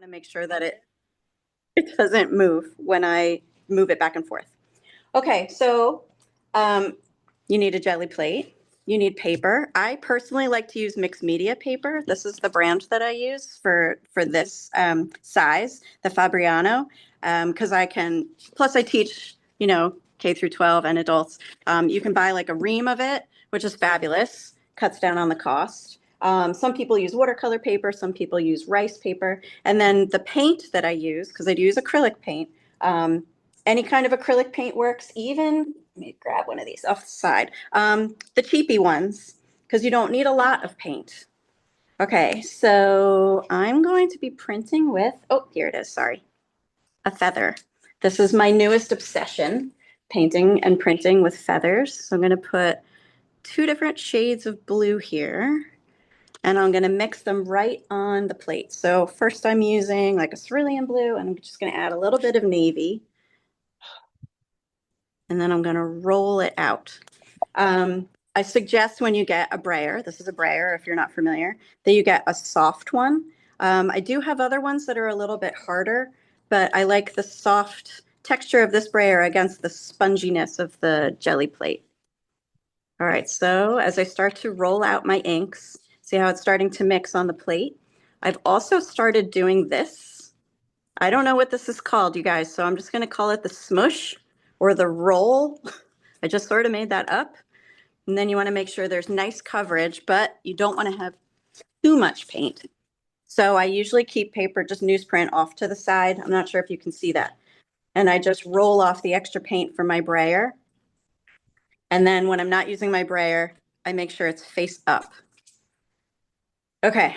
want to make sure that it doesn't move when I move it back and forth. Okay, so you need a jelly plate. You need paper. I personally like to use mixed media paper. This is the brand that I use for this size, the Fabriano, because I can, plus I teach, K through 12 and adults. You can buy like a ream of it, which is fabulous, cuts down on the cost. Some people use watercolor paper, some people use rice paper. And then the paint that I use, because I do use acrylic paint, any kind of acrylic paint works, even, let me grab one of these off the side, the cheapy ones, because you don't need a lot of paint. Okay, so I'm going to be printing with, oh, here it is, sorry, a feather. This is my newest obsession, painting and printing with feathers. So I'm going to put 2 different shades of blue here, and I'm going to mix them right on the plate. So first I'm using like a cerulean blue, and I'm just going to add a little bit of navy. And then I'm going to roll it out. I suggest when you get a brayer, this is a brayer if you're not familiar, that you get a soft one. I do have other ones that are a little bit harder, but I like the soft texture of this brayer against the sponginess of the jelly plate. All right, so as I start to roll out my inks, see how it's starting to mix on the plate? I've also started doing this. I don't know what this is called, you guys, so I'm just going to call it the smush or the roll. I just sort of made that up. And then you want to make sure there's nice coverage, but you don't want to have too much paint. So I usually keep paper, just newsprint, off to the side. I'm not sure if you can see that. And I just roll off the extra paint from my brayer. And then when I'm not using my brayer, I make sure it's face up. Okay,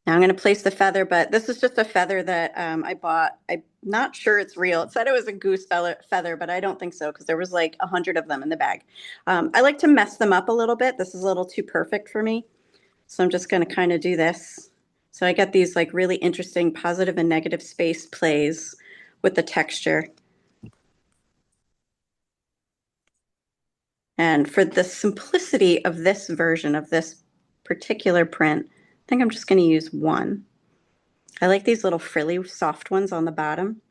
now I'm going to place the feather, but this is just a feather that I bought. I'm not sure it's real. It said it was a goose feather, but I don't think so because there was like 100 of them in the bag. I like to mess them up a little bit. This is a little too perfect for me. So I'm just going to kind of do this. So I get these like really interesting positive and negative space plays with the texture. And for the simplicity of this version of this particular print, I think I'm just going to use one. I like these little frilly soft ones on the bottom.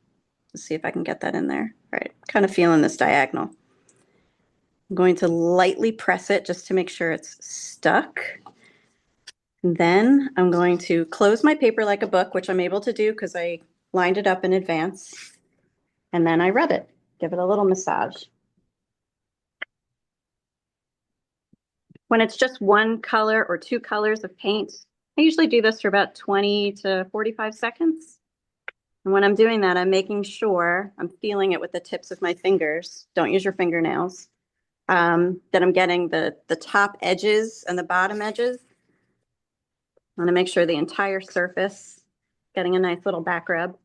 Let's see if I can get that in there. All right, kind of feeling this diagonal. I'm going to lightly press it just to make sure it's stuck. And then I'm going to close my paper like a book, which I'm able to do because I lined it up in advance. And then I rub it, give it a little massage. When it's just one color or 2 colors of paint, I usually do this for about 20 to 45 seconds. And when I'm doing that, I'm making sure I'm feeling it with the tips of my fingers. Don't use your fingernails. That I'm getting the top edges and the bottom edges. I want to make sure the entire surface, getting a nice little back rub.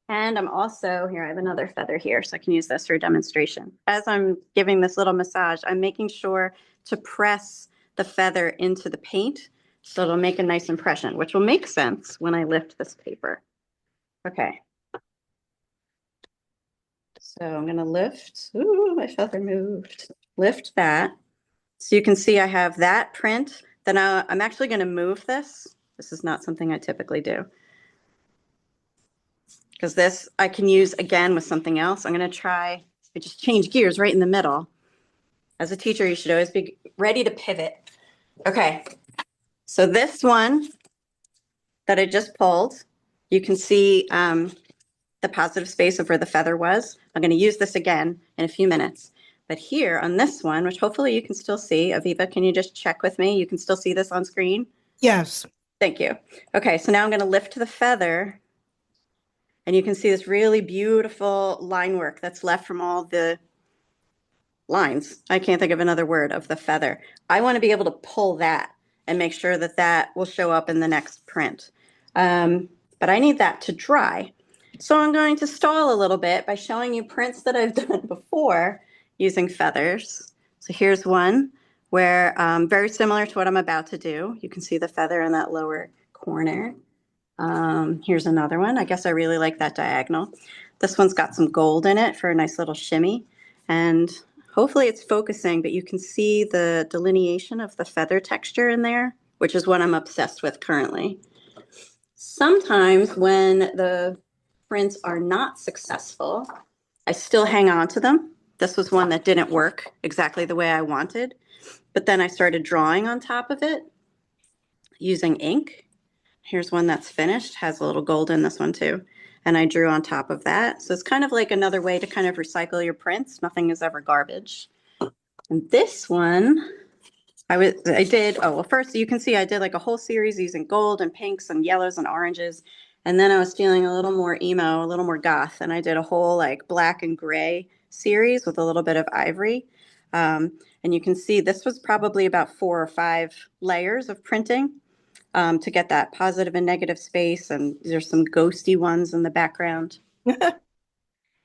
And I'm also, here, I have another feather here, so I can use this for a demonstration. As I'm giving this little massage, I'm making sure to press the feather into the paint so it'll make a nice impression, which will make sense when I lift this paper. Okay. So I'm going to lift. Ooh, my feather moved. Lift that. So you can see I have that print. Then I'm actually going to move this. This is not something I typically do, because this I can use again with something else. I'm going to try, I just change gears right in the middle. As a teacher, you should always be ready to pivot. Okay, so this one that I just pulled, you can see the positive space of where the feather was. I'm going to use this again in a few minutes. But here on this one, which hopefully you can still see, Aviva, can you just check with me? You can still see this on screen? Yes. Thank you. Okay, so now I'm going to lift the feather. And you can see this really beautiful line work that's left from all the lines. I can't think of another word of the feather. I want to be able to pull that and make sure that that will show up in the next print. But I need that to dry. So I'm going to stall a little bit by showing you prints that I've done before using feathers. So here's one where very similar to what I'm about to do. You can see the feather in that lower corner. Here's another one. I guess I really like that diagonal. This one's got some gold in it for a nice little shimmy. And hopefully it's focusing, but you can see the delineation of the feather texture in there, which is what I'm obsessed with currently. Sometimes when the prints are not successful, I still hang on to them. This was one that didn't work exactly the way I wanted, but then I started drawing on top of it using ink. Here's one that's finished, has a little gold in this one too. And I drew on top of that. So it's kind of like another way to kind of recycle your prints. Nothing is ever garbage. And this one, I did, oh, well, first you can see I did like a whole series using gold and pinks and yellows and oranges. And then I was feeling a little more emo, a little more goth. And I did a whole like black and gray series with a little bit of ivory. And you can see this was probably about 4 or 5 layers of printing to get that positive and negative space. And there's some ghosty ones in the background. All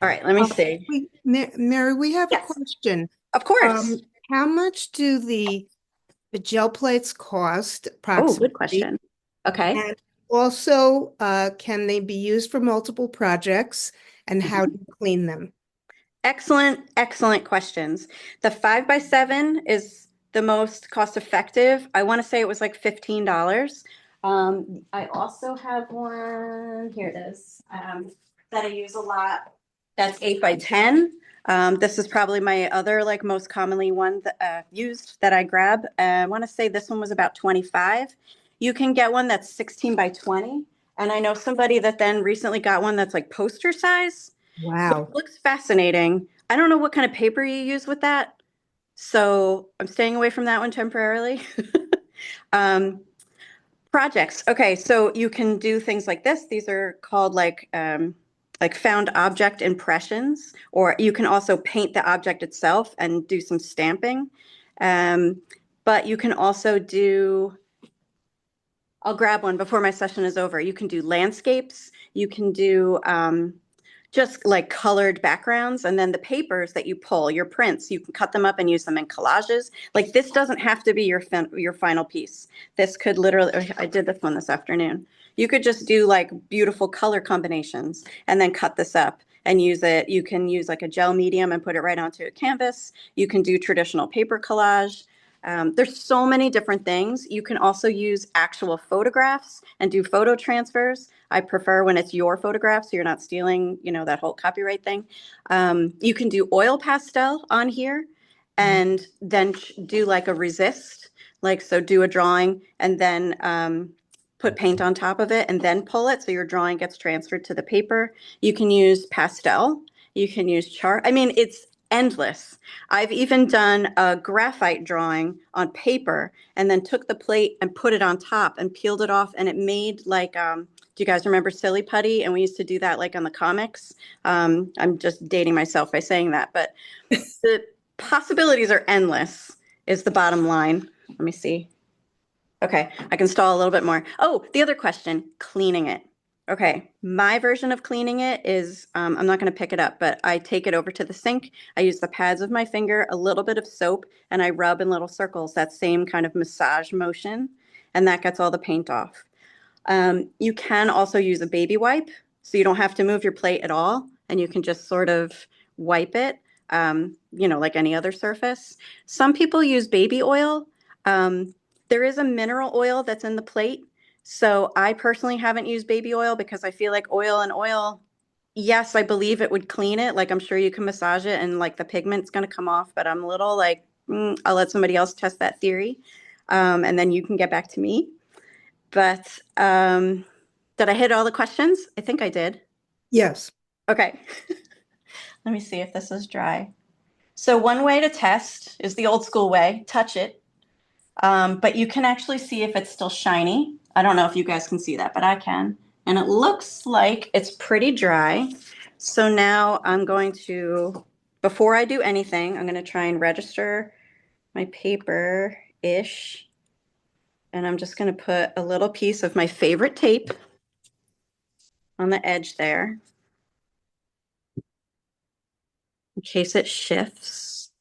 right, let me see. Mary, we have a Yes, question. of course. How much do the gel plates cost Oh, good approximately? question. Okay. And also, can they be used for multiple projects? And how do you clean them? Excellent, excellent questions. The 5x7 is the most cost effective. I want to say it was like $15. I also have one, here it is, that I use a lot. That's 8x10. This is probably my other like most commonly one that, used that I grab. I want to say this one was about 25. You can get one that's 16x20. And I know somebody that then recently got one that's like poster size, which Wow. looks fascinating. I don't know what kind of paper you use with that, so I'm staying away from that one temporarily. um, Projects. Okay, so you can do things like this. These are called like found object impressions, or you can also paint the object itself and do some stamping. Um, but you can also do, I'll grab one before my session is over. You can do landscapes. You can do just like colored backgrounds, and then the papers that you pull, your prints, you can cut them up and use them in collages. Like this doesn't have to be your final piece. This could literally, I did this one this afternoon. You could just do like beautiful color combinations and then cut this up and use it. You can use like a gel medium and put it right onto a canvas. You can do traditional paper collage. There's so many different things. You can also use actual photographs and do photo transfers. I prefer when it's your photograph, so you're not stealing, that whole copyright thing. You can do oil pastel on here and then do like a resist, like so do a drawing and then put paint on top of it and then pull it so your drawing gets transferred to the paper. You can use pastel. You can use chart. I mean, it's endless. I've even done a graphite drawing on paper and then took the plate and put it on top and peeled it off, and it made like do you guys remember Silly Putty? And we used to do that like on the comics. I'm just dating myself by saying that, but the possibilities are endless, is the bottom line. Let me see. Okay, I can stall a little bit more. Oh, the other question, cleaning it. Okay, my version of cleaning it is, I'm not going to pick it up, but I take it over to the sink. I use the pads of my finger, a little bit of soap, and I rub in little circles, that same kind of massage motion, and that gets all the paint off. You can also use a baby wipe, so you don't have to move your plate at all, and you can just sort of wipe it, like any other surface. Some people use baby oil. There is a mineral oil that's in the plate. So I personally haven't used baby oil because I feel like oil and oil, yes, I believe it would clean it. Like I'm sure you can massage it and like the pigment's going to come off, but I'm a little like, I'll let somebody else test that theory. And then you can get back to me. But did I hit all the questions? I think I did. Yes. Okay. Let me see if this is dry. So one way to test is the old school way, touch it. But you can actually see if it's still shiny. I don't know if you guys can see that, but I can. And it looks like it's pretty dry. So now I'm going to, before I do anything, I'm going to try and register my paper-ish. And I'm just going to put a little piece of my favorite tape on the edge there in case it shifts.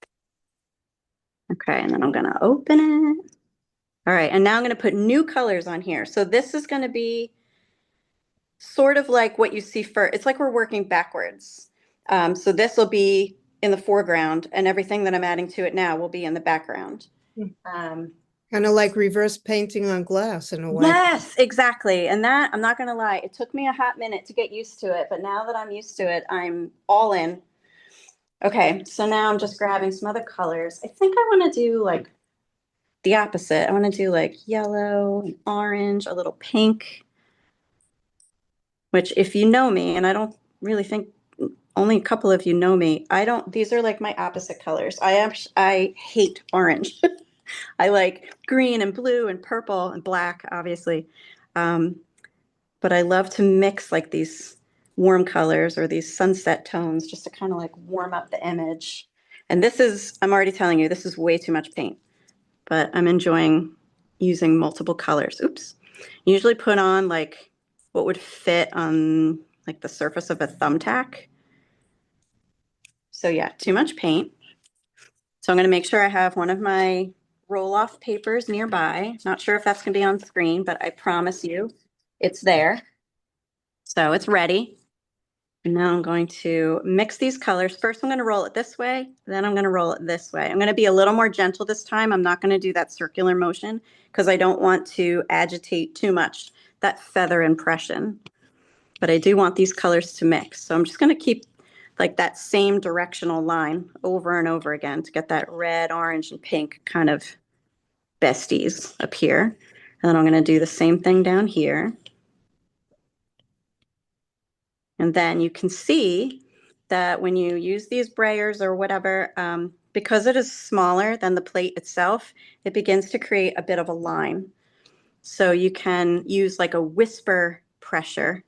Okay, and then I'm going to open it. All right, and now I'm going to put new colors on here. So this is going to be sort of like what you see for, it's like we're working backwards. So this will be in the foreground and everything that I'm adding to it now will be in the background. Kind of like reverse painting on glass in a way. Yes, exactly. And that, I'm not going to lie, it took me a hot minute to get used to it, but now that I'm used to it, I'm all in. Okay, so now I'm just grabbing some other colors. I think I want to do like the opposite. I want to do like yellow, and orange, a little pink, which if you know me, and I don't really think only a couple of you know me, I don't, these are like my opposite colors. I hate orange. I like green and blue and purple and black, obviously. Um, but I love to mix like these warm colors or these sunset tones just to kind of like warm up the image. And this is, I'm already telling you, this is way too much paint, but I'm enjoying using multiple colors. Oops. Usually put on like what would fit on like the surface of a thumbtack. So yeah, too much paint. So I'm going to make sure I have one of my roll-off papers nearby. Not sure if that's going to be on screen, but I promise you it's there. So it's ready. And now I'm going to mix these colors. First, I'm going to roll it this way. Then I'm going to roll it this way. I'm going to be a little more gentle this time. I'm not going to do that circular motion because I don't want to agitate too much that feather impression. But I do want these colors to mix. So I'm just going to keep like that same directional line over and over again to get that red, orange, and pink kind of besties up here. And then I'm going to do the same thing down here. And then you can see that when you use these brayers or whatever, because it is smaller than the plate itself, it begins to create a bit of a line. So you can use like a whisper pressure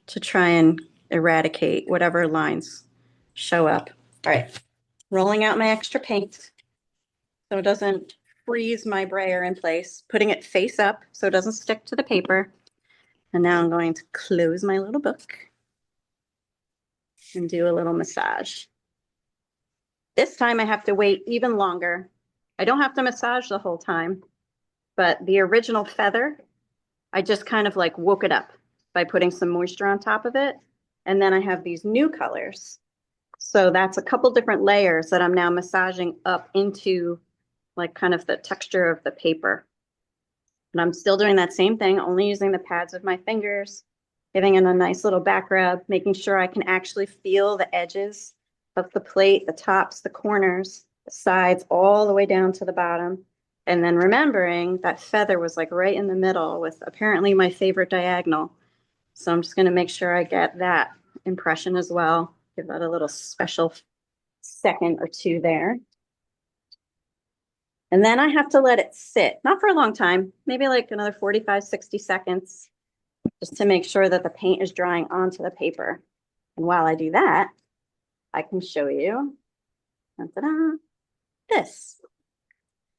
to try and eradicate whatever lines show up. All right, rolling out my extra paint so it doesn't freeze my brayer in place, putting it face up so it doesn't stick to the paper. And now I'm going to close my little book and do a little massage. This time I have to wait even longer. I don't have to massage the whole time, but the original feather, I just kind of like woke it up by putting some moisture on top of it. And then I have these new colors. So that's a couple different layers that I'm now massaging up into like kind of the texture of the paper. And I'm still doing that same thing, only using the pads of my fingers, giving it a nice little back rub, making sure I can actually feel the edges of the plate, the tops, the corners, the sides, all the way down to the bottom. And then remembering that feather was like right in the middle with apparently my favorite diagonal. So I'm just going to make sure I get that impression as well. Give that a little special second or two there. And then I have to let it sit, not for a long time, maybe like another 45, 60 seconds, just to make sure that the paint is drying onto the paper. And while I do that, I can show you ta-da, this.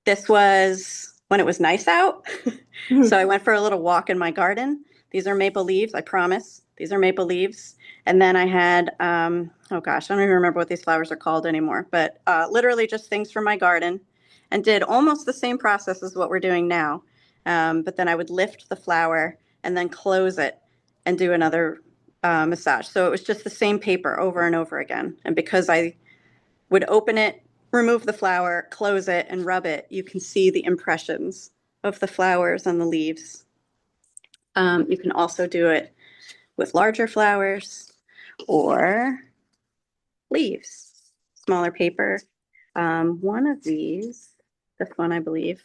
This was when it was nice out. So I went for a little walk in my garden. These are maple leaves, I promise. These are maple leaves. And then I had, oh gosh, I don't even remember what these flowers are called anymore, but literally just things from my garden, and did almost the same process as what we're doing now. But then I would lift the flower and then close it and do another massage. So it was just the same paper over and over again. And because I would open it, remove the flower, close it, and rub it, you can see the impressions of the flowers on the leaves. You can also do it with larger flowers or leaves, smaller paper. One of these, this one I believe,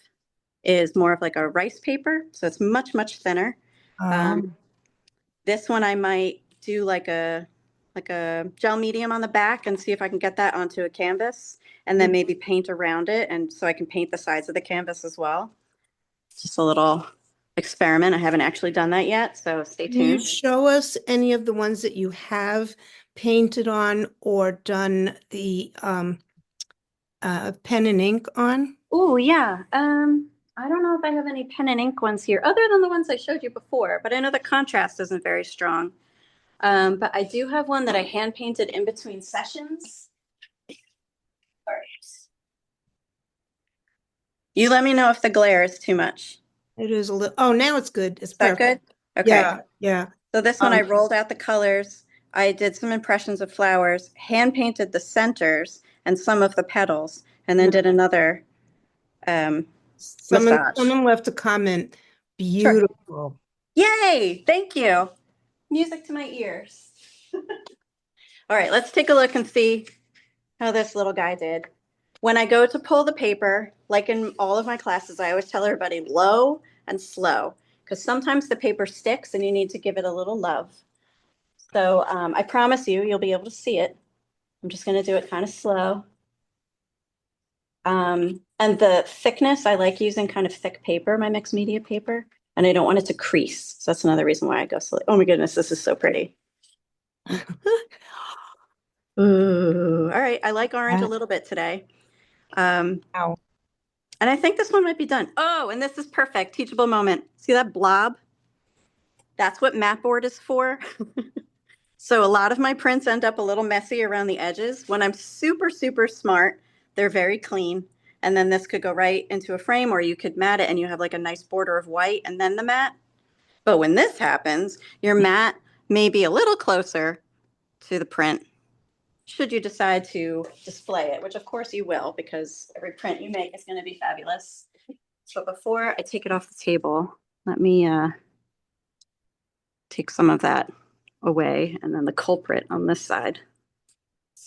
is more of like a rice paper, so it's much, much thinner. This one I might do like a gel medium on the back and see if I can get that onto a canvas and then maybe paint around it, and so I can paint the sides of the canvas as well. Just a little experiment. I haven't actually done that yet, so stay Can you tuned. show us any of the ones that you have painted on or done the pen and ink on? Oh yeah. I don't know if I have any pen and ink ones here other than the ones I showed you before, but I know the contrast isn't very strong. But I do have one that I hand painted in between sessions. All right. You let me know if the glare is too much. It is a little, oh, now it's good. It's Is that perfect. good? Okay. Yeah, yeah. So this one I rolled out the colors. I did some impressions of flowers, hand painted the centers and some of the petals, and then did another massage. Someone left a comment. Sure. Beautiful. Yay! Thank you. Music to my ears. All right, let's take a look and see how this little guy did. When I go to pull the paper, like in all of my classes, I always tell everybody low and slow because sometimes the paper sticks and you need to give it a little love. So I promise you, you'll be able to see it. I'm just going to do it kind of slow. And the thickness, I like using kind of thick paper, my mixed media paper, and I don't want it to crease. So that's another reason why I go slow. Oh my goodness, this is so pretty. Ooh, all right. I like orange a little bit today. Um, Wow. and I think this one might be done. Oh, and this is perfect. Teachable moment. See that blob? That's what mat board is for. So a lot of my prints end up a little messy around the edges. When I'm super, super smart, they're very clean. And then this could go right into a frame, or you could mat it and you have like a nice border of white and then the mat. But when this happens, your mat may be a little closer to the print should you decide to display it, which of course you will, because every print you make is going to be fabulous. So before I take it off the table, let me take some of that away and then the culprit on this side.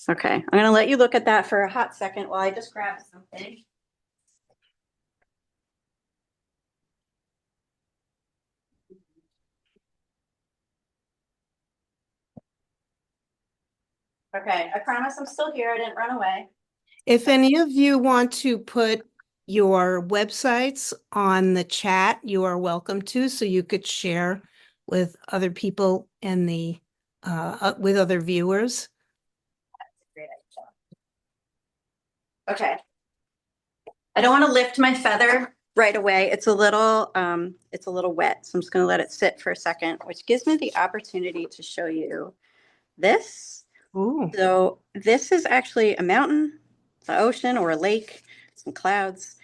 Okay, I'm going to let you look at that for a hot second while I just grab something. Okay, I promise I'm still here. I didn't run away. If any of you want to put your websites on the chat, you are welcome to, so you could share with other people in the with other viewers. That's a great idea. Okay. I don't want to lift my feather right away. It's a little wet. So I'm just going to let it sit for a second, which gives me the opportunity to show you this. Ooh. So this is actually a mountain, the ocean, or a lake, some clouds.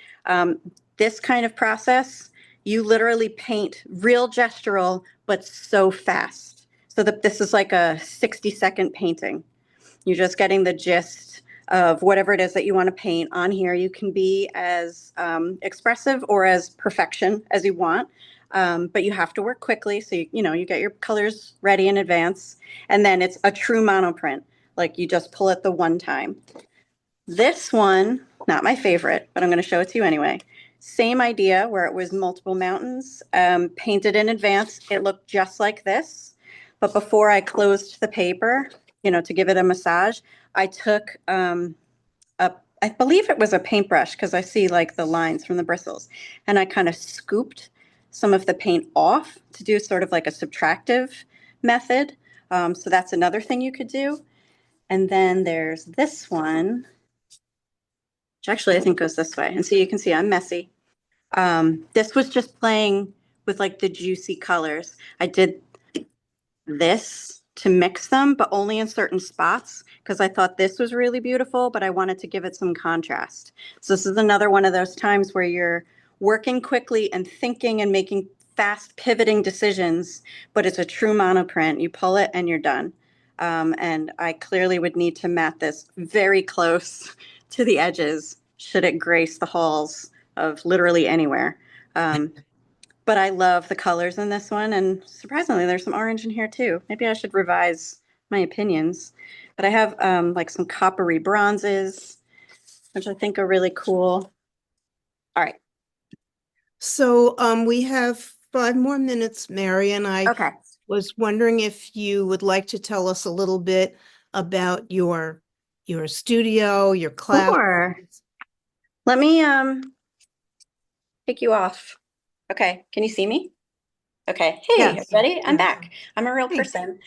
This kind of process, you literally paint real gestural, but so fast. So that this is like a 60-second painting. You're just getting the gist of whatever it is that you want to paint on here. You can be as expressive or as perfection as you want, but you have to work quickly. So you get your colors ready in advance, and then it's a true monoprint. Like you just pull it the one time. This one, not my favorite, but I'm going to show it to you anyway. Same idea where it was multiple mountains, painted in advance. It looked just like this, but before I closed the paper, to give it a massage, I took I believe it was a paintbrush because I see like the lines from the bristles, and I kind of scooped some of the paint off to do sort of like a subtractive method. So that's another thing you could do. And then there's this one, which actually I think goes this way. And so you can see I'm messy. This was just playing with like the juicy colors. I did this to mix them, but only in certain spots because I thought this was really beautiful, but I wanted to give it some contrast. So this is another one of those times where you're working quickly and thinking and making fast pivoting decisions, but it's a true monoprint. You pull it and you're done. And I clearly would need to mat this very close to the edges should it grace the halls of literally anywhere. But I love the colors in this one, and surprisingly, there's some orange in here too. Maybe I should revise my opinions. But I have like some coppery bronzes, which I think are really cool. All right. So we have 5 more minutes, Mary, and I Okay. was wondering if you would like to tell us a little bit about your studio, your class. Sure. Let me take you off. Okay. Can you see me? Okay. Hey, Yes. everybody. I'm Yeah. back. I'm a real Hey. person.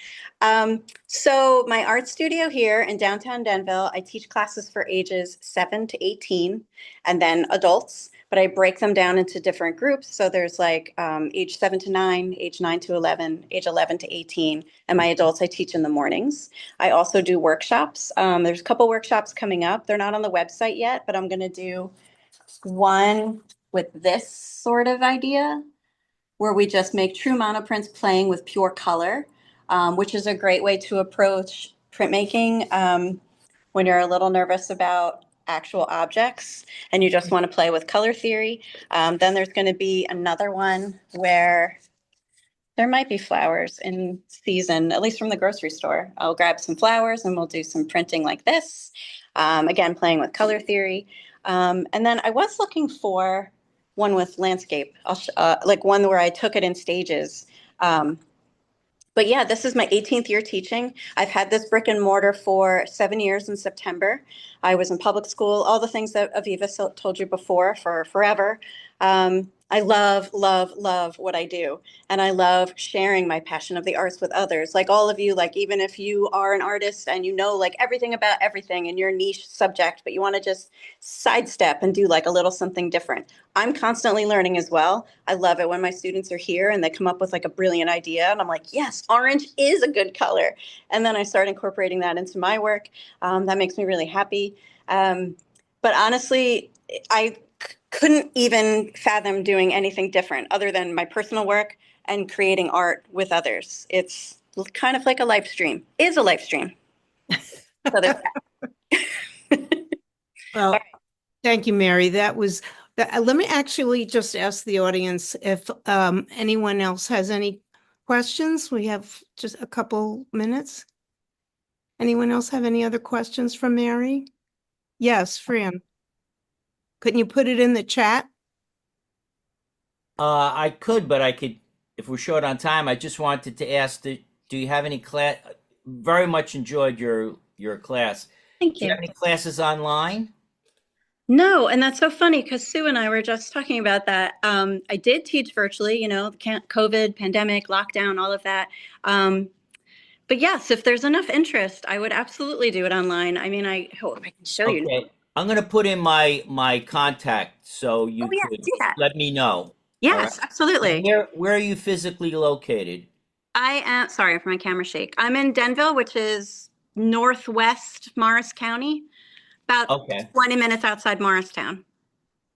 So my art studio here in downtown Denville, I teach classes for ages 7 to 18 and then adults, but I break them down into different groups. So there's like age 7 to 9, age 9 to 11, age 11 to 18, and my adults I teach in the mornings. I also do workshops. There's a couple workshops coming up. They're not on the website yet, but I'm going to do one with this sort of idea where we just make true monoprints playing with pure color, which is a great way to approach printmaking when you're a little nervous about actual objects and you just want to play with color theory, then there's going to be another one where there might be flowers in season, at least from the grocery store. I'll grab some flowers and we'll do some printing like this. Again, playing with color theory. And then I was looking for one with landscape, like one where I took it in stages. Um, but yeah, this is my 18th year teaching. I've had this brick and mortar for 7 years in September. I was in public school, all the things that Aviva told you before for forever. I love, love, love what I do. And I love sharing my passion of the arts with others. Like all of you, like even if you are an artist and you know like everything about everything in your niche subject, but you want to just sidestep and do like a little something different. I'm constantly learning as well. I love it when my students are here and they come up with like a brilliant idea. And I'm like, yes, orange is a good color. And then I start incorporating that into my work. That makes me really happy. But honestly, I couldn't even fathom doing anything different other than my personal work and creating art with others. It's kind of like a live stream, is a live stream. So there's Well, thank you, Mary. Let me actually just ask the audience if anyone else has any questions. We have just a couple minutes. Anyone else have any other questions for Mary? Yes, Fran. Couldn't you put it in the chat? I could, but I could, if we're short on time, I just wanted to ask, do you have any class? Very much enjoyed your class. Thank Do you you. have any classes online? No, and that's so funny because Sue and I were just talking about that. I did teach virtually, COVID, pandemic, lockdown, all of that. But yes, if there's enough interest, I would absolutely do it online. I mean, I hope I can show you. Okay. I'm gonna put in my contact so Oh you yeah, could do that. let me know. All right. Yes, And absolutely. where are you physically located? I am sorry for my camera shake. I'm in Denville, which is northwest Morris County, about Okay. 20 minutes outside Morristown.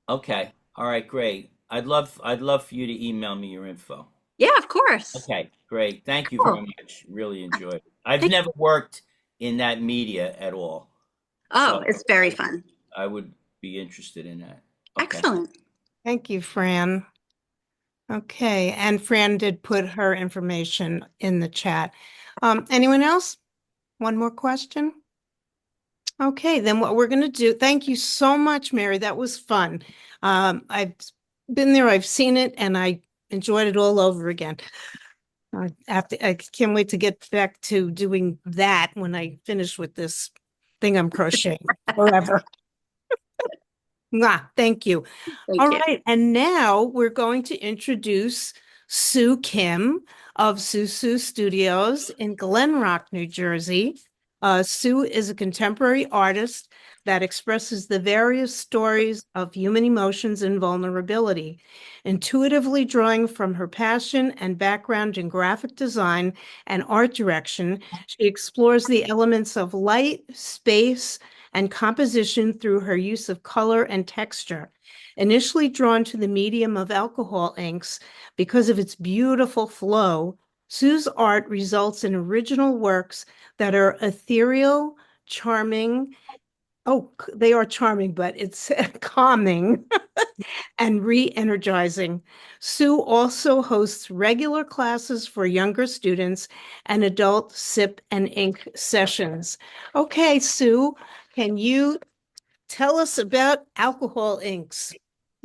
Okay. All right, great. I'd love for you to email me your info. Yeah, of course. Okay, great. Thank you very Cool. much. Really enjoyed it. I've Thank never worked in that media at all. Oh, So it's very fun. I would be interested in that. Okay. Excellent. Thank you, Fran. Okay, and Fran did put her information in the chat. Anyone else? One more question? Okay, then what we're going to do, thank you so much, Mary. That was fun. I've been there, I've seen it, and I enjoyed it all over again. I can't wait to get back to doing that when I finish with this thing I'm crocheting forever. Thank you. Thank All you. right, and now we're going to introduce Soo Kim of Soo Studios in Glen Rock, New Jersey. Sue is a contemporary artist that expresses the various stories of human emotions and vulnerability, intuitively drawing from her passion and background in graphic design and art direction. She explores the elements of light, space, and composition through her use of color and texture. Initially drawn to the medium of alcohol inks because of its beautiful flow, Sue's art results in original works that are ethereal, charming. Oh, they are charming, but it's calming and re-energizing. Sue also hosts regular classes for younger students and adult sip and ink sessions. Okay, Sue, can you tell us about alcohol inks?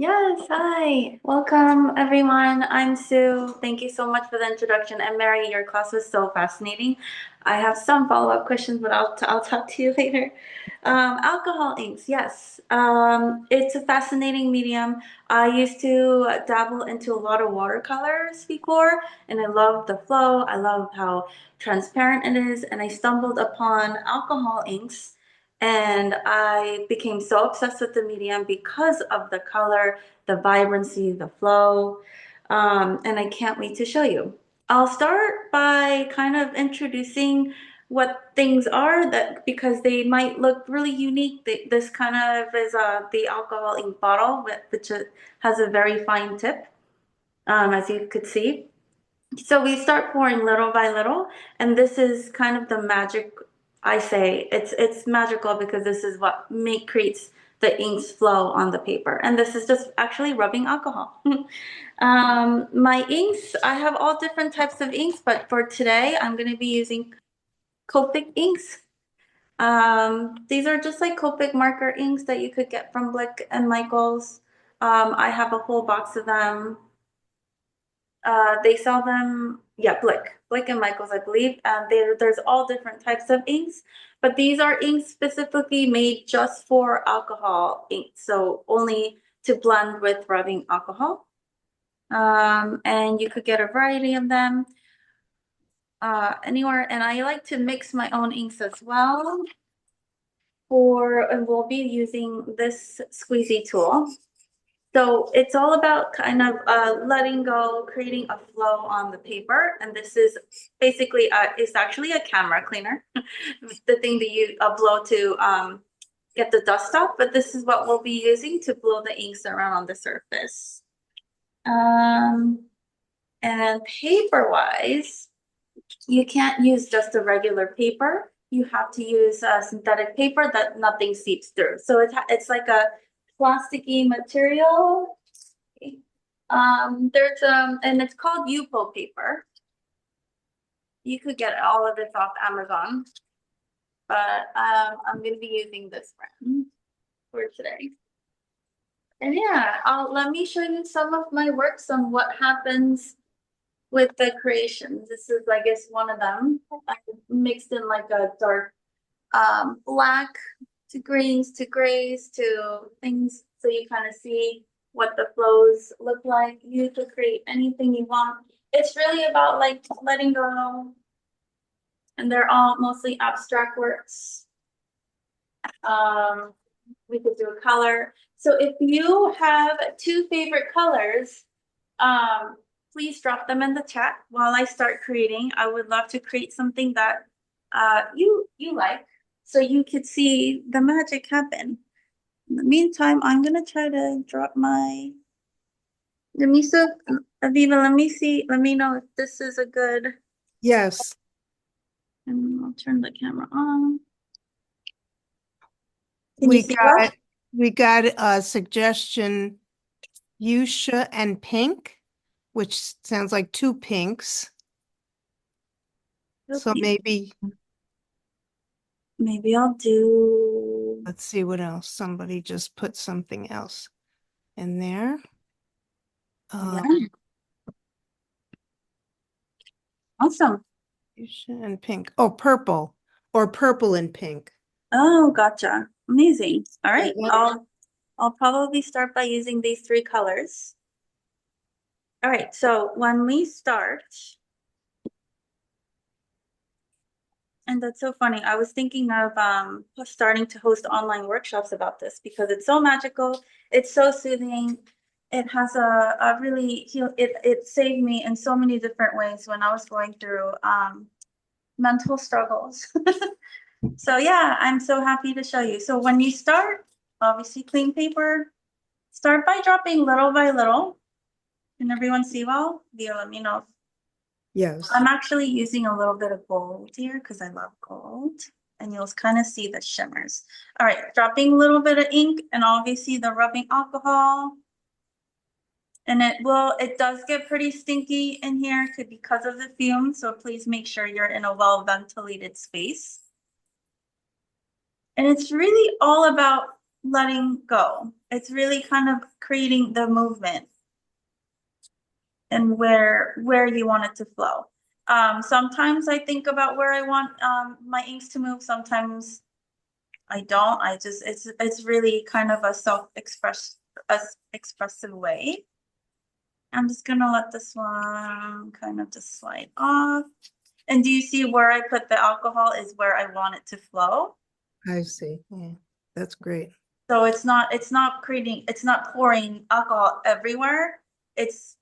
Yes, hi. Welcome, everyone. I'm Sue. Thank you so much for the introduction. And Mary, your class was so fascinating. I have some follow-up questions, but I'll talk to you later. Alcohol inks, yes. It's a fascinating medium. I used to dabble into a lot of watercolors before, and I love the flow. I love how transparent it is, and I stumbled upon alcohol inks and I became so obsessed with the medium because of the color, the vibrancy, the flow. And I can't wait to show you. I'll start by kind of introducing what things are that because they might look really unique. This kind of is the alcohol ink bottle, which has a very fine tip, as you could see. So we start pouring little by little, and this is kind of the magic. I say it's magical because this is what creates the inks flow on the paper. And this is just actually rubbing alcohol. My inks, I have all different types of inks, but for today, I'm going to be using Copic inks. These are just like Copic marker inks that you could get from Blick and Michaels. I have a whole box of them. They sell them, yeah, Blick and Michaels, I believe. There's all different types of inks, but these are inks specifically made just for alcohol ink, so only to blend with rubbing alcohol. And you could get a variety of them anywhere. And I like to mix my own inks as well. And we'll be using this squeezy tool. So it's all about kind of letting go, creating a flow on the paper. And this is basically, it's actually a camera cleaner, the thing that you blow to get the dust off. But this is what we'll be using to blow the inks around on the surface. And paper-wise, you can't use just a regular paper. You have to use a synthetic paper that nothing seeps through. So it's like a plasticky material. And it's called Yupo paper. You could get all of this off Amazon, but I'm going to be using this brand for today. And yeah, let me show you some of my works on what happens with the creations. This is, I guess, one of them. I mixed in like a dark black to greens to grays to things, so you kind of see what the flows look like. You could create anything you want. It's really about like letting go, and they're all mostly abstract works. We could do a color. So if you have two favorite colors, please drop them in the chat while I start creating. I would love to create something that you like, so you could see the magic happen. In the meantime, I'm gonna try to drop my. So Aviva, let me know if this is a good. Yes. And I'll turn the camera on. Can you see well? We got a suggestion, fuchsia and pink, which sounds like two pinks. So maybe I'll do. Let's see what else. Somebody just put something else in there. Yeah. Awesome. Fuchsia and pink. Oh, purple or purple and pink. Oh, gotcha. Amazing. All right. I'll probably start by using these three colors. All right. So when we start, and that's so funny. I was thinking of starting to host online workshops about this because it's so magical. It's so soothing. It has a really it saved me in so many different ways when I was going through mental struggles. So yeah, I'm so happy to show you. So when you start, obviously clean paper, start by dropping little by little. Can everyone see well? Via, let me know. Yes. I'm actually using a little bit of gold here because I love gold, and you'll kind of see the shimmers. All right, dropping a little bit of ink and obviously the rubbing alcohol. And it does get pretty stinky in here because of the fumes. So please make sure you're in a well-ventilated space. And it's really all about letting go. It's really kind of creating the movement and where you want it to flow. Sometimes I think about where I want my inks to move. Sometimes I don't. It's really kind of a expressive way. I'm just gonna let this one kind of just slide off. And do you see where I put the alcohol is where I want it to flow? I see. Yeah, that's great. So it's not pouring alcohol everywhere.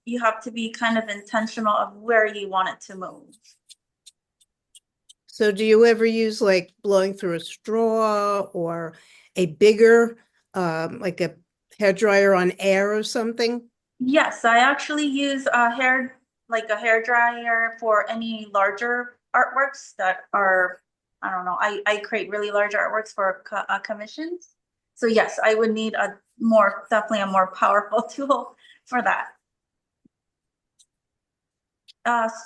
You have to be kind of intentional of where you want it to move. So do you ever use like blowing through a straw or a bigger, like a hairdryer on air or something? Yes, I actually use a hair dryer for any larger artworks that are, I don't know, I create really large artworks for commissions. So yes, I would need definitely a more powerful tool for that.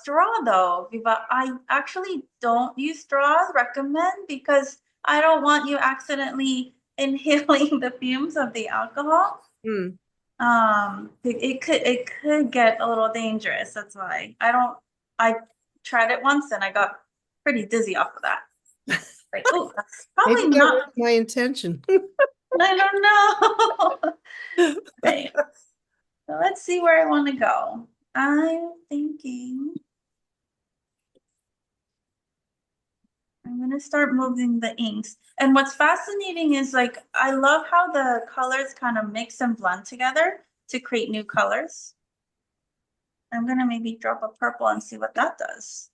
Straw though, Viva, I actually don't use straws, recommend, because I don't want you accidentally inhaling the fumes of the alcohol. Hmm. It could get a little dangerous. That's why I tried it once and I got pretty dizzy off of that. Like, oh, that's probably Maybe that not, was my intention. I don't know. Okay, so let's see where I want to go. I'm thinking I'm gonna start moving the inks. And what's fascinating is like, I love how the colors kind of mix and blend together to create new colors. I'm gonna maybe drop a purple and see what that does.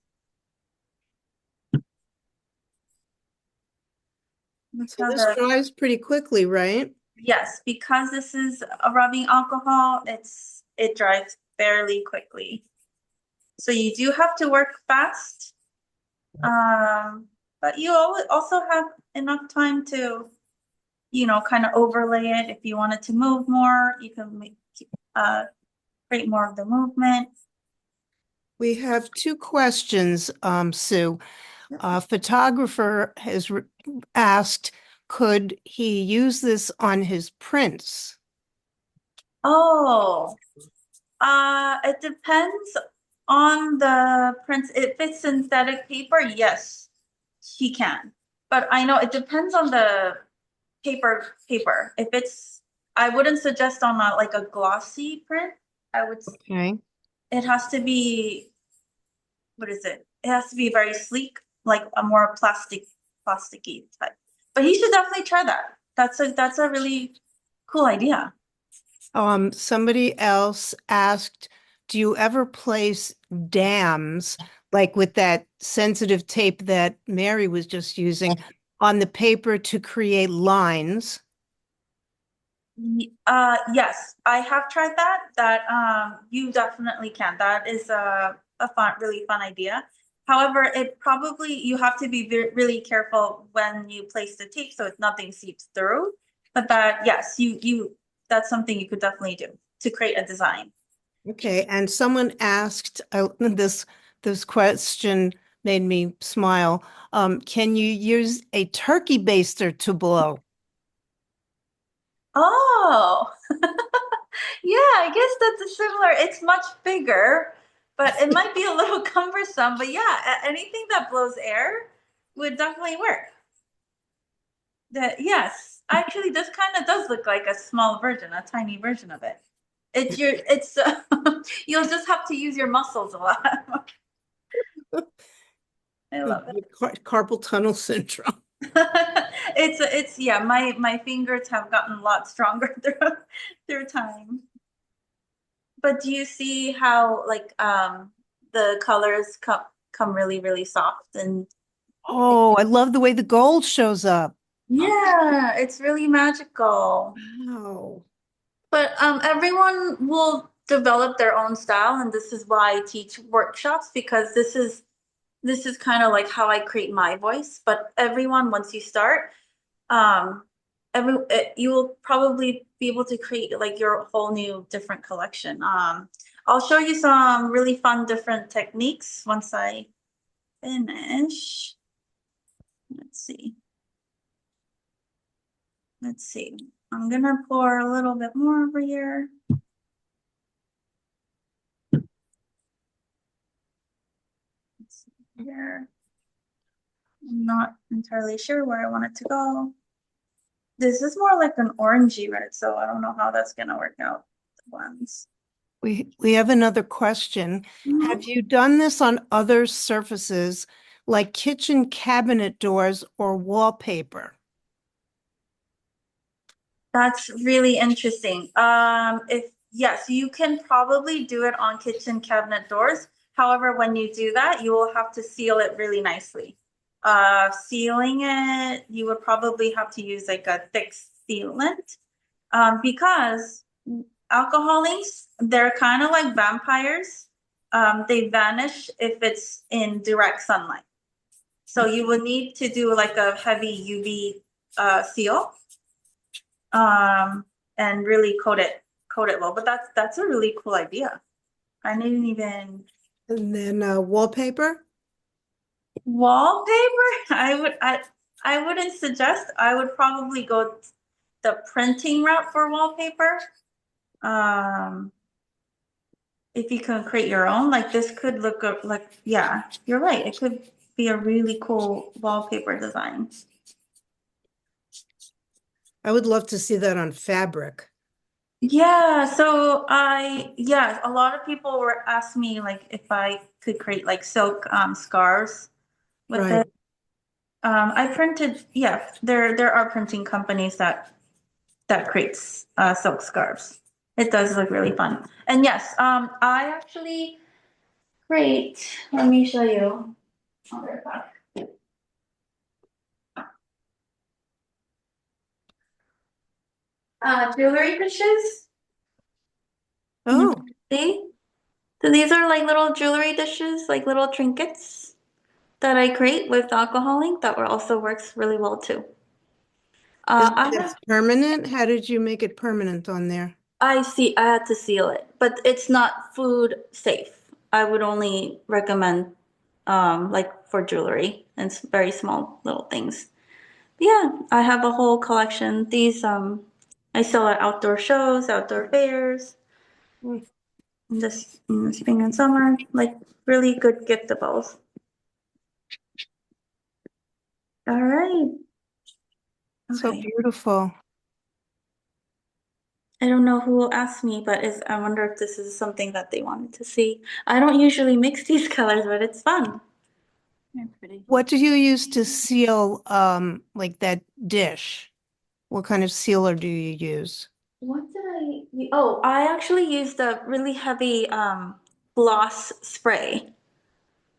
So this dries pretty quickly, right? Yes, because this is a rubbing alcohol, it dries fairly quickly. So you do have to work fast. But you also have enough time to, kind of overlay it. If you wanted to move more, you can create more of the movement. We have two questions, Sue. A photographer has asked, could he use this on his prints? Oh, it depends on the prints. If it's synthetic paper, yes, he can. But I know it depends on the paper. If it's, I wouldn't suggest on like a glossy print. Okay. It has to be, what is it? It has to be very sleek, like a more plasticky type. But he should definitely try that. That's a really cool idea. Somebody else asked, do you ever place dams, like with that sensitive tape that Mary was just using, on the paper to create lines? Yes, I have tried that. You definitely can. That is a really fun idea. However, you have to be really careful when you place the tape so nothing seeps through. But yes, that's something you could definitely do to create a design. Okay, and someone asked, this question made me smile. Can you use a turkey baster to blow? Oh, yeah, I guess that's a similar, it's much bigger, but it might be a little cumbersome. But yeah, anything that blows air would definitely work. Yes, actually, this kind of does look like a small version, a tiny version of it. It's you'll just have to use your muscles a lot. I love it. Carpal tunnel syndrome. Yeah, my fingers have gotten a lot stronger through time. But do you see how like the colors come really, really soft and Oh, I love the way the gold shows up. yeah, it's really magical. Wow. But everyone will develop their own style, and this is why I teach workshops, because this is kind of like how I create my voice. But everyone, once you start, um, you will probably be able to create like your whole new different collection. I'll show you some really fun different techniques once I finish. Let's see. I'm gonna pour a little bit more over here. Let's see here. I'm not entirely sure where I want it to go. This is more like an orangey red, so I don't know how that's gonna work out. The ones. We have another question. Have you done this on other surfaces like kitchen cabinet doors or wallpaper? That's really interesting. If yes, you can probably do it on kitchen cabinet doors. However, when you do that, you will have to seal it really nicely. Sealing it, you would probably have to use like a thick sealant, because alcohol inks, they're kind of like vampires. They vanish if it's in direct sunlight. So you would need to do like a heavy UV seal. and really coat it well. But that's a really cool idea. I didn't even And then wallpaper? wallpaper. I wouldn't suggest. I would probably go the printing route for wallpaper. Um, if you can create your own, like this could look like, yeah, you're right. It could be a really cool wallpaper design. I would love to see that on fabric. Yeah, so yeah, a lot of people were asking me like if I could create like silk scarves with Right. it. I printed, yeah, there are printing companies that creates silk scarves. It does look really fun. And yes, I actually create, let me show you. I'll be right back. Jewelry dishes. Oh, See? So these are like little jewelry dishes, like little trinkets that I create with alcohol ink that also works really well too. I that's have, permanent? How did you make it permanent on there? I see, I had to seal it, but it's not food safe. I would only recommend like for jewelry and very small little things. Yeah, I have a whole collection. These I sell at outdoor shows, outdoor fairs, Mm. in the spring and summer, like really good giftables. All right. So Okay. beautiful. I don't know who asked me, but I wonder if this is something that they wanted to see. I don't usually mix these colors, but it's fun. They're pretty. What do you use to seal like that dish? What kind of sealer do you use? What did oh, I actually used a really heavy gloss spray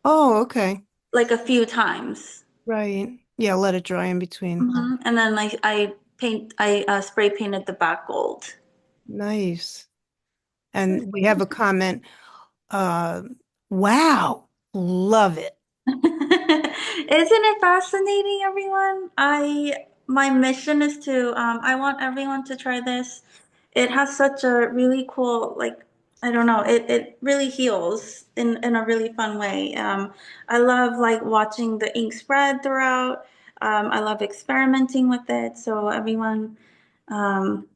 Oh, okay. like a few times. Right. Yeah, let it dry in between. And then I spray painted the back gold. Nice. And we have a comment. Uh, wow, love it. Isn't it fascinating, everyone? My mission is to I want everyone to try this. It has such a really cool, like, I don't know, it really heals in a really fun way. I love like watching the ink spread throughout. I love experimenting with it, so everyone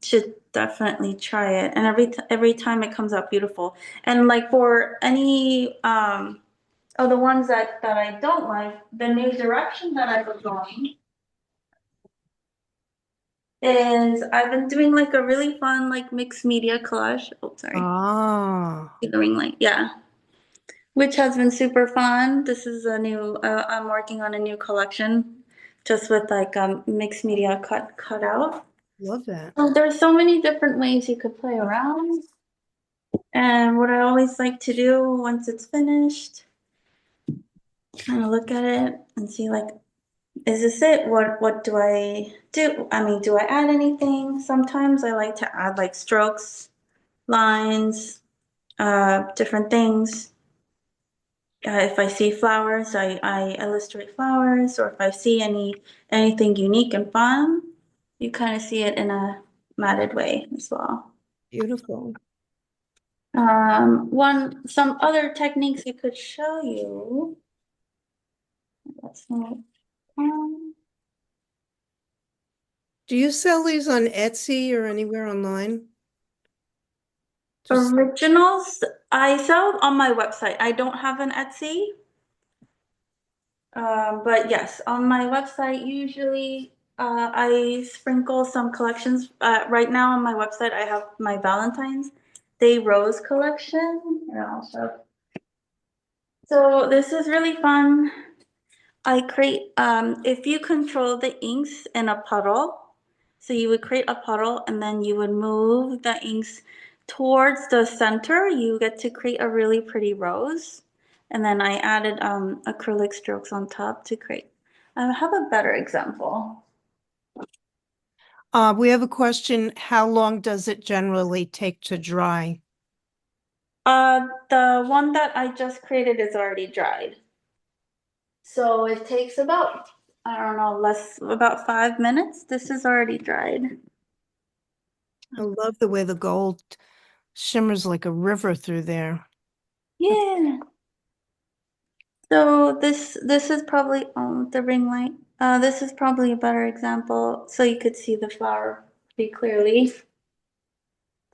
should definitely try it. And every time it comes out beautiful. And like for any oh, the ones that I don't like, the new direction that I was going is I've been doing like a really fun like mixed media collage. Oh, sorry. Ah, Doing like, yeah, which has been super fun. This is a new, I'm working on a new collection just with like mixed media cut out. love that. So there's so many different ways you could play around. And what I always like to do once it's finished, kind of look at it and see like, is this it? What do I do? I mean, do I add anything? Sometimes I like to add like strokes, lines, different things. If I see flowers, I illustrate flowers, or if I see anything unique and fun, you kind of see it in a matted way as well. Beautiful. Some other techniques I could show you. Let's not. Um, Do you sell these on Etsy or anywhere online? Just Originals, I sell on my website. I don't have an Etsy. But yes, on my website, usually I sprinkle some collections. Right now on my website, I have my Valentine's Day Rose collection. And also, so this is really fun. I create, if you control the inks in a puddle, so you would create a puddle and then you would move the inks towards the center, you get to create a really pretty rose. And then I added acrylic strokes on top to create. I have a better example. we have a question. How long does it generally take to dry? The one that I just created is already dried. So it takes about, I don't know, about 5 minutes. This is already dried. I love the way the gold shimmers like a river through there. Yeah. So this is probably the ring light. This is probably a better example, so you could see the flower pretty clearly.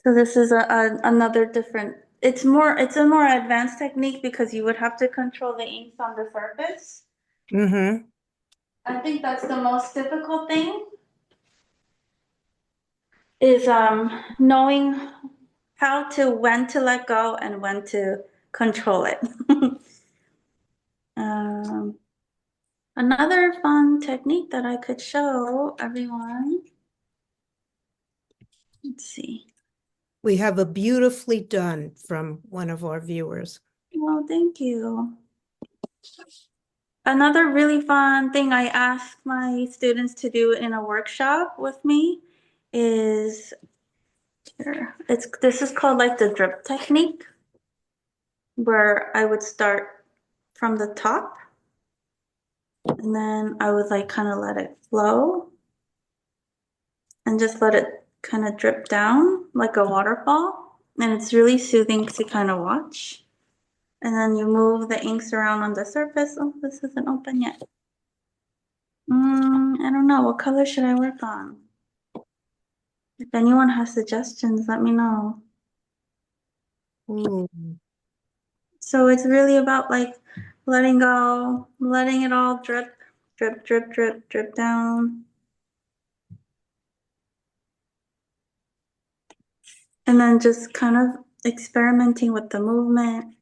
So this is another different. It's a more advanced technique because you would have to control the inks on the surface. Mm-hmm. I think that's the most difficult thing is knowing how to when to let go and when to control it. um, Another fun technique that I could show everyone. Let's see. We have a beautifully done from one of our viewers. Well, thank you. Another really fun thing I ask my students to do in a workshop with me is here. This is called like the drip technique, where I would start from the top and then I would like kind of let it flow and just let it kind of drip down like a waterfall. And it's really soothing to kind of watch. And then you move the inks around on the surface. Oh, this isn't open yet. I don't know. What color should I work on? If anyone has suggestions, let me know. Ooh. So it's really about like letting go, letting it all drip, drip, drip, drip, drip down. And then just kind of experimenting with the movement.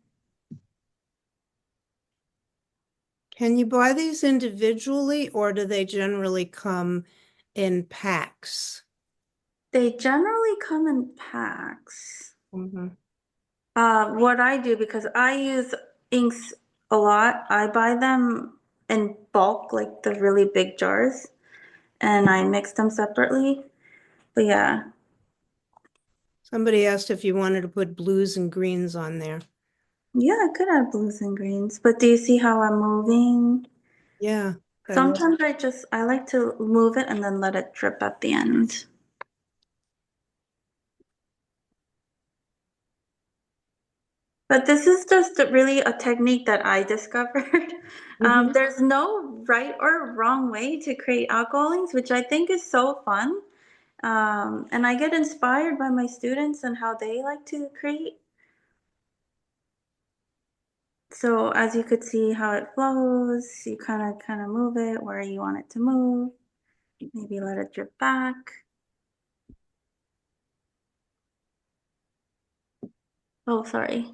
Can you buy these individually or do they generally come in packs? They generally come in packs. Mm-hmm. What I do, because I use inks a lot, I buy them in bulk, like the really big jars, and I mix them separately. But yeah, Somebody asked if you wanted to put blues and greens on there. yeah, I could add blues and greens. But do you see how I'm moving? Yeah. I love Sometimes I like to move it and then let it drip at the end. But this is just really a technique that I discovered. Mhm. There's no right or wrong way to create alcohol inks, which I think is so fun. And I get inspired by my students and how they like to create. So as you could see how it flows, you kind of move it where you want it to move. Maybe let it drip back. Oh, sorry.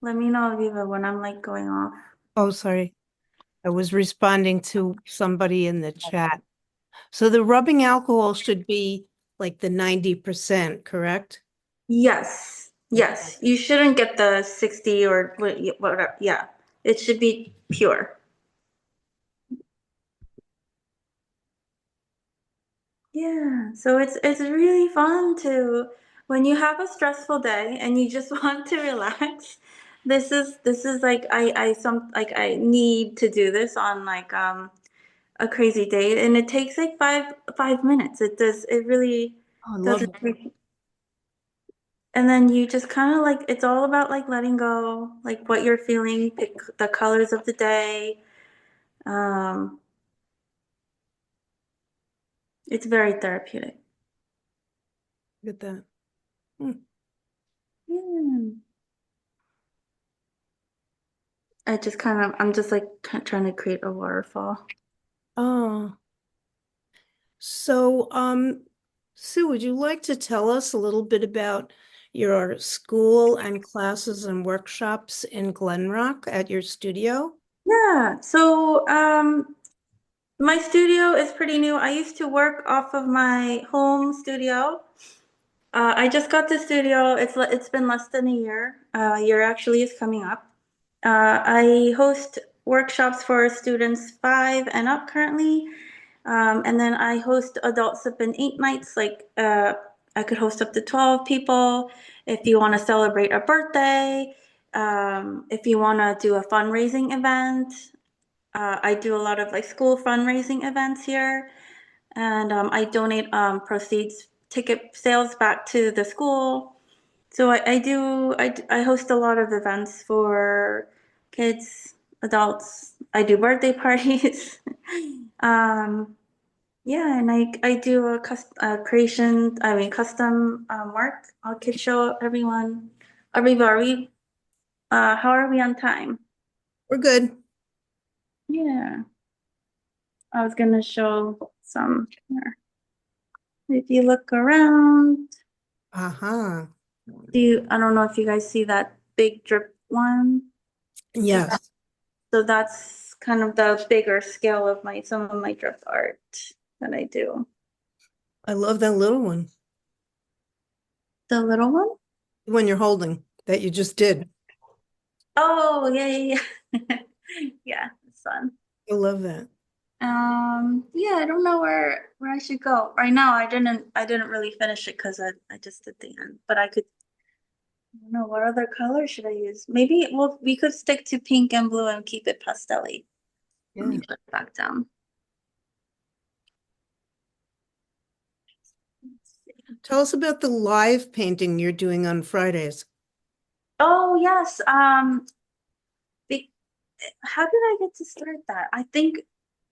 Let me know, Viva, when I'm like going off. Oh, sorry. I was responding to somebody in the chat. So the rubbing alcohol should be like the 90%, correct? Yes, yes. You shouldn't get the 60 or whatever. Yeah, it should be pure. Yeah, so it's really fun to when you have a stressful day and you just want to relax. This is like I need to do this on like a crazy day, and it takes like five minutes. It really Oh, I love doesn't take. And then you just kind of like it's all about like letting go, like what you're feeling, pick the colors of the day. Um, it's very therapeutic. at that. Hmm. Yeah. I'm just like trying to create a waterfall. Oh, so Sue, would you like to tell us a little bit about your school and classes and workshops in Glen Rock at your studio? Yeah. So, my studio is pretty new. I used to work off of my home studio. I just got the studio. It's been less than a year. A year actually is coming up. I host workshops for students 5 and up currently. And then I host adult sip and eat nights. Like I could host up to 12 people if you want to celebrate a birthday. If you want to do a fundraising event, I do a lot of like school fundraising events here, and I donate proceeds ticket sales back to the school. So I host a lot of events for kids, adults. I do birthday parties. Yeah, and I do a custom work. I could show everyone. How are we on time? We're good. Yeah, I was gonna show some here. If you look around, Uh-huh. I don't know if you guys see that big drip one. Yes, So that's kind of the bigger scale of some of my drip art that I do. I love that little one. The little one? The one you're holding that you just did. Oh, yeah. Yeah, it's fun. I love that. Yeah, I don't know where I should go. Right now, I didn't really finish it because I just did the end. But I don't know, what other color should I use? Maybe, well, we could stick to pink and blue and keep it pastel-y. Let me Yeah. put it back down. Let's see. Tell us about the live painting you're doing on Fridays. Oh, yes. Be- how did I get to start that? I think,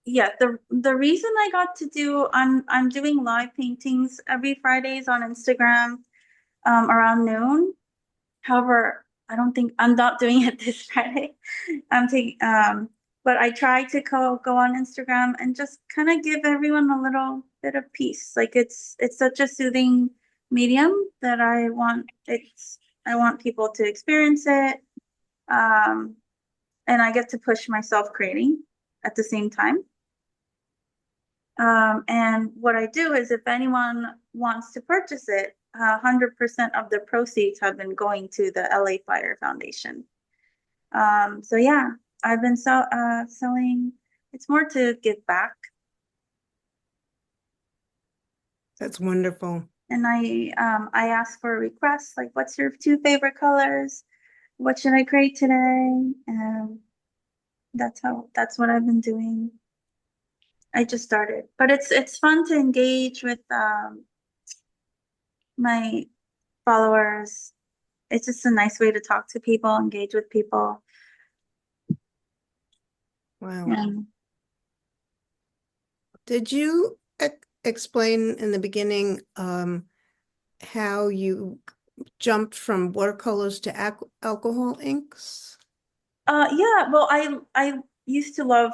yeah, the reason I got to I'm doing live paintings every Fridays on Instagram, around noon. However, I don't think I'm not doing it this Friday. I'm taking, but I try to go on Instagram and just kind of give everyone a little bit of peace. Like it's such a soothing medium that I want people to experience it. Um, and I get to push myself creating at the same time. And what I do is if anyone wants to purchase it, 100% of the proceeds have been going to the LA Fire Foundation. So yeah, I've been selling. It's more to give back. That's wonderful. And I ask for requests like, what's your 2 favorite colors? What should I create today? That's what I've been doing. I just started, but it's fun to engage with my followers. It's just a nice way to talk to people, engage with people. Wow. And Did you explain in the beginning how you jumped from watercolors to alcohol inks? yeah, well, I used to love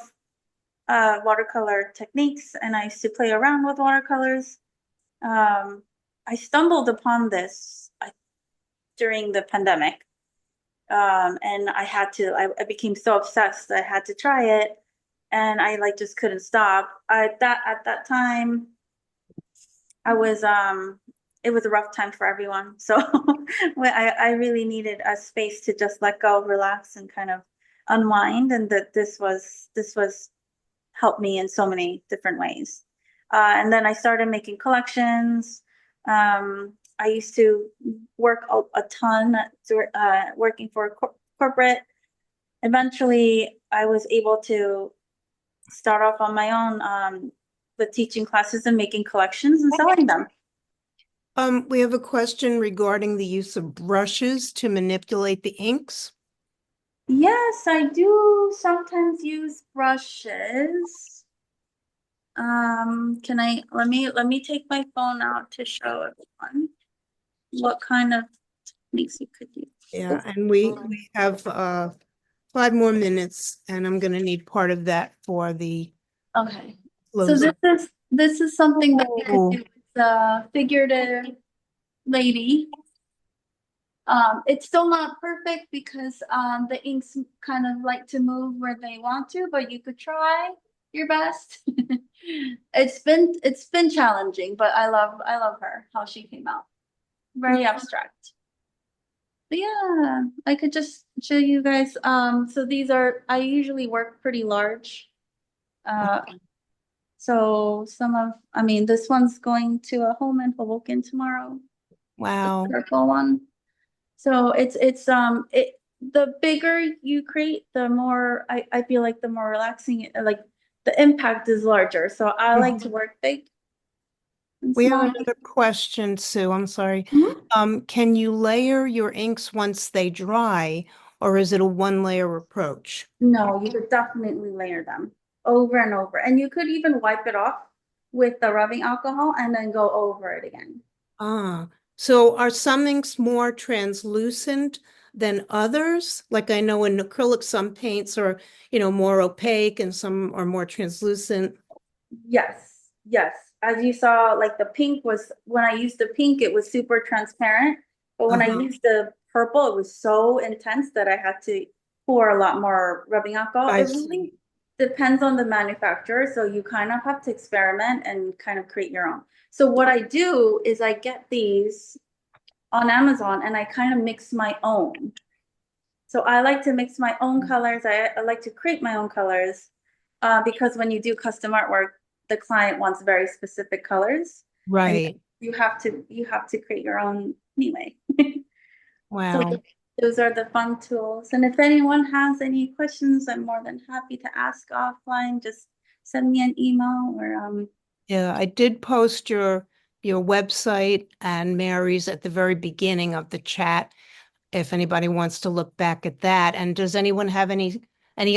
watercolor techniques, and I used to play around with watercolors. I stumbled upon this during the pandemic, and I became so obsessed. I had to try it, and I like just couldn't stop. At that time, I was it was a rough time for everyone. So I really needed a space to just let go, relax, and kind of unwind. And that this was helped me in so many different ways. And then I started making collections. I used to work a ton, working for a corporate. Eventually, I was able to start off on my own, with teaching classes and making collections and selling them. We have a question regarding the use of brushes to manipulate the inks. Yes, I do sometimes use brushes. Let me take my phone out to show everyone what kind of techniques you could use. Yeah, and we have 5 more minutes, and I'm going to need part of that for the Okay. So closing. this is something that you Oh. could do. It's a figurative lady. It's still not perfect because the inks kind of like to move where they want to, but you could try your best. It's been challenging, but I love her, how she came out. Very abstract. But yeah, I could just show you guys. So I usually work pretty large. So this one's going to a home in Hoboken tomorrow. Wow. Purple one. So the bigger you create, the more I feel like the more relaxing, like the impact is larger. So I like to work big. and We have small. another question, Sue. I'm sorry. Mhm. Can you layer your inks once they dry, or is it a one layer approach? No, you could definitely layer them over and over. And you could even wipe it off with the rubbing alcohol and then go over it again. Ah, so are some inks more translucent than others? Like I know in acrylic, some paints are, more opaque and some are more translucent. Yes, yes. As you saw, like the pink was, when I used the pink, it was super transparent. But when I Uh-huh. used the purple, it was so intense that I had to pour a lot more rubbing alcohol. I It see. really depends on the manufacturer. So you kind of have to experiment and kind of create your own. So what I do is I get these on Amazon and I kind of mix my own. So I like to mix my own colors. I like to create my own colors because when you do custom artwork, the client wants very specific colors, and Right. you have to create your own anyway. So Wow. those are the fun tools. And if anyone has any questions, I'm more than happy to ask offline. Just send me an email or Yeah, I did post your website and Mary's at the very beginning of the chat, if anybody wants to look back at that. And does anyone have any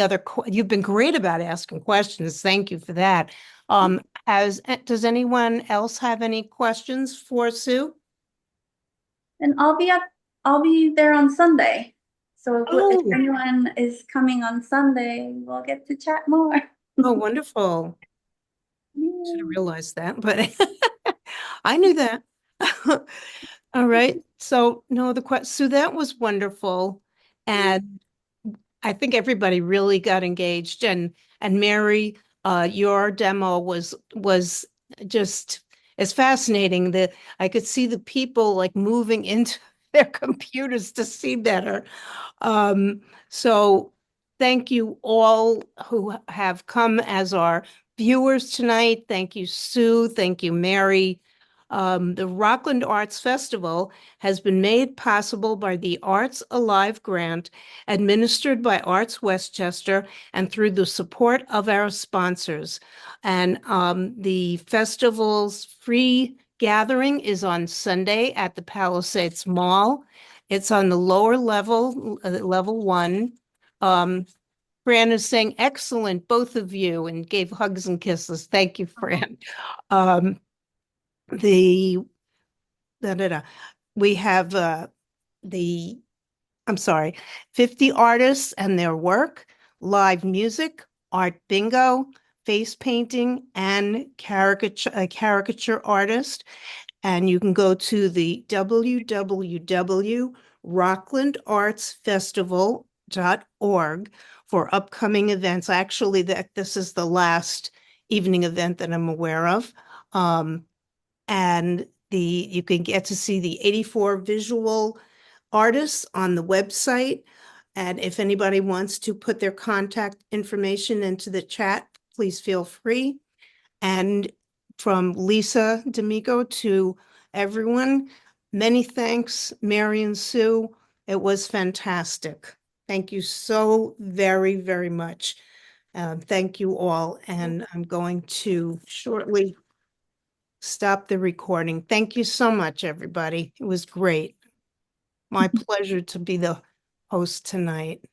other you've been great about asking questions. Thank you for that. Does anyone else have any questions for Sue? and I'll be there on Sunday. So if Oh, anyone is coming on Sunday, we'll get to chat more. oh, wonderful. Should have Yay. realized that, but I knew that. All right. So no, so that was wonderful. And I think everybody really got engaged and Mary, your demo was just as fascinating that I could see the people like moving into their computers to see better. So thank you all who have come as our viewers tonight. Thank you, Sue. Thank you, Mary. The Rockland Arts Festival has been made possible by the Arts Alive grant administered by Arts Westchester and through the support of our sponsors. And the festival's free gathering is on Sunday at the Palisades Mall. It's on the lower level, level 1. Fran is saying, excellent, both of you, and gave hugs and kisses. Thank you, Fran. Um, the da, da, da. We have the I'm sorry, 50 artists and their work, live music, art bingo, face painting, and caricature artist. And you can go to the www.rocklandartsfestival.org for upcoming events. Actually, this is the last evening event that I'm aware of. And you can get to see the 84 visual artists on the website. And if anybody wants to put their contact information into the chat, please feel free. And from Lisa D'Amico to everyone, many thanks, Mary and Sue. It was fantastic. Thank you so very, very much. Thank you all. And I'm going to shortly stop the recording. Thank you so much, everybody. It was great. My pleasure to be the host tonight.